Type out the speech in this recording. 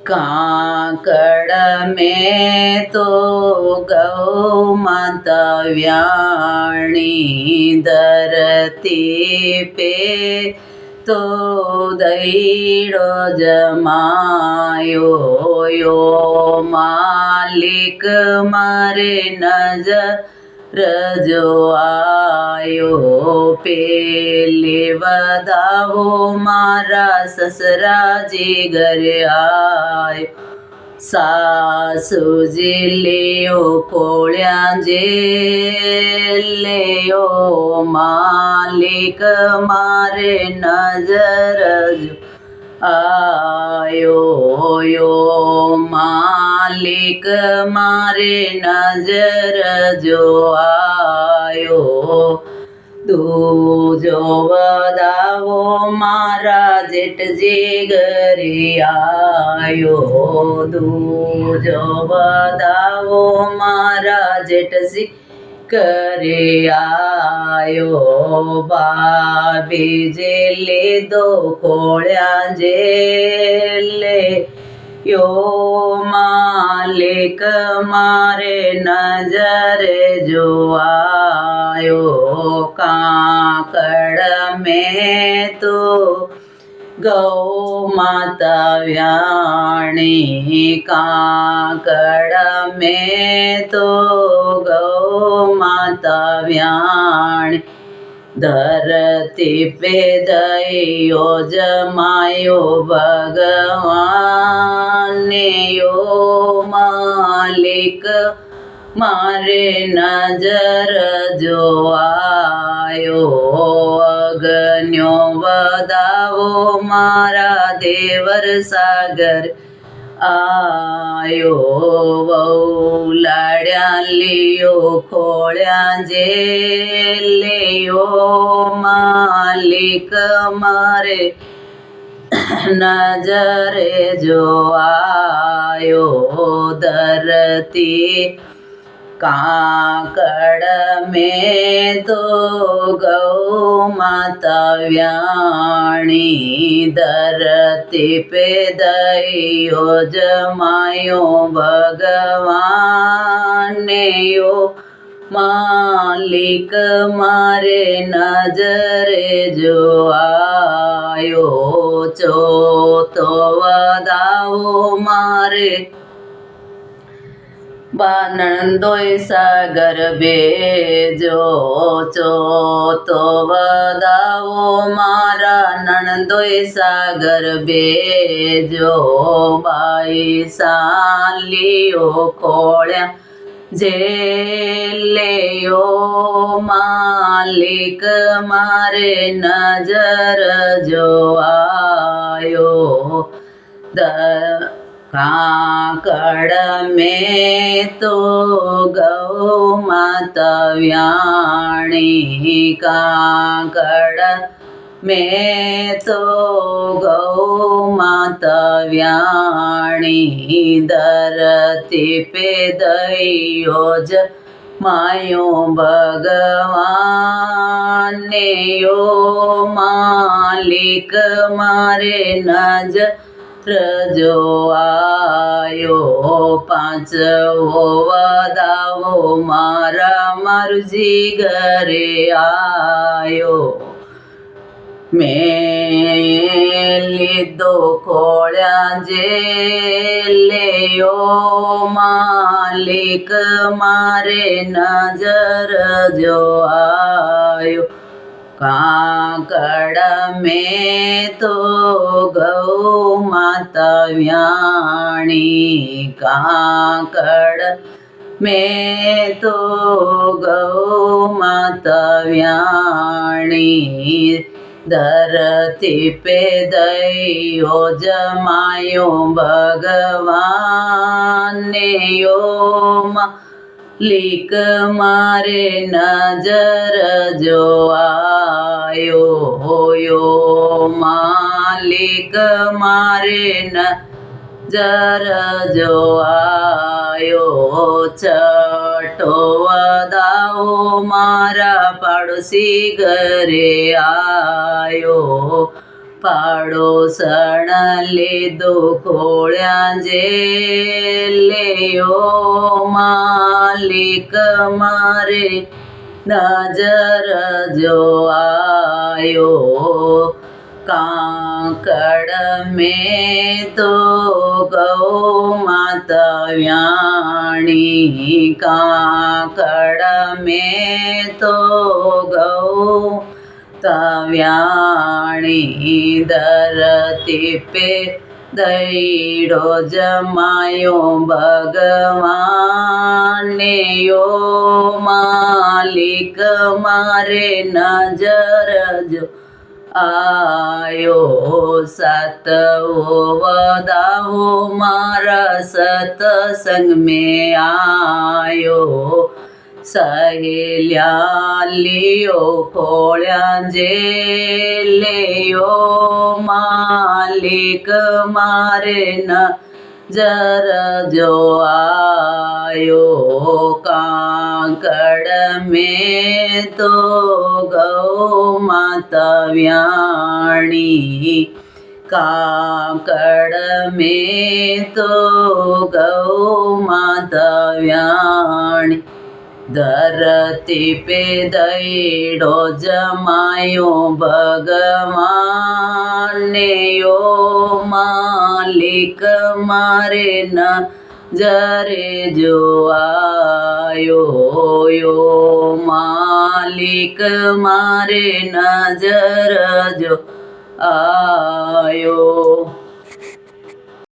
काकड़ में तो गौ माता व्याणी धरती पे तो दैड़ो जमायो यो मालिक मारे नजर जो आयो पेले वदावो मारा ससराजी घर आयो सासूजी लियो कोळ्या जे लियो मालिक मारे नजर जो आयो यो मालिक मारे नजर जो आयो दूजो वदावो मारा जेठजी घरे आयो दूजो वदावो मारा जेठजी घरे आयो बाबी जेले दो कोळ्या जेले यो मालिक मारे नजरे जो आयो काकड़ में तो गौ माता व्याणी काकड़ में तो गौ माता व्याणी धरती पे दयो जमायो भगवान ने यो मालिक मारे नजर जो आयो अगन्यो वदावो मारा देवर सागर आयो वौलाड्या लियो खोळ्या जे लियो मालिक मारे नजरे जो आयो धरती काकड़ में तो गौ माता व्याणी धरती पे दयो जमायो भगवान ने यो मालिक मारे नजरे जो आयो चौथो वदावो मारे नणंदोय सागर बेजो चौथो वदावो मारा नणंदोय सागर बेजो बाई सालियो कोळ्या जेलियो मालिक मारे नजर जो आयो काकड़ में तो गौ माता व्याणी काकड़ में तो गौ माता व्याणी धरती पे दयो जमायो भगवान ने यो मालिक मारे नजर जो आयो पांचवो वदावो मारा मारुजी घरे आयो मेली दो कोळ्या जेलियो मालिक मारे नजर जो आयो काकड़ में तो गौ माता व्याणी काकड़ में तो गौ माता व्याणी धरती पे दयो जमायो भगवान ने यो मालिक मारे नजर जो आयो यो मालिक मारे नजर जो आयो छठो वदावो मारा पाड़ोसी घरे आयो પાડોસણ લીધું ખોળ્યા જે લેયો માલિક મારે નજર જો આયો કાંકડ મેં તો ગૌ માતા વ્યાણી કાંકડ મેં તો ગૌ વ્યાણી ધરતી પે દૈડો જમાયો ભગવાને યો માલિક મારે નજર જો આયો સાતવો વદાવો મારા સતસંગ મેં આયો સહેલ્યા લિયો ખોળ્યા જે લેયો માલિક મારે નજર જો આયો કાંકડ મેં તો ગૌ માતા વ્યાણી કાંકડ મેં તો ગૌ માતા વ્યાણી ધરતી પે દૈડો જમાયો ભગવાને યો માલિક મારે નજરે જો આયો યો માલિક મારે નજર જો આયો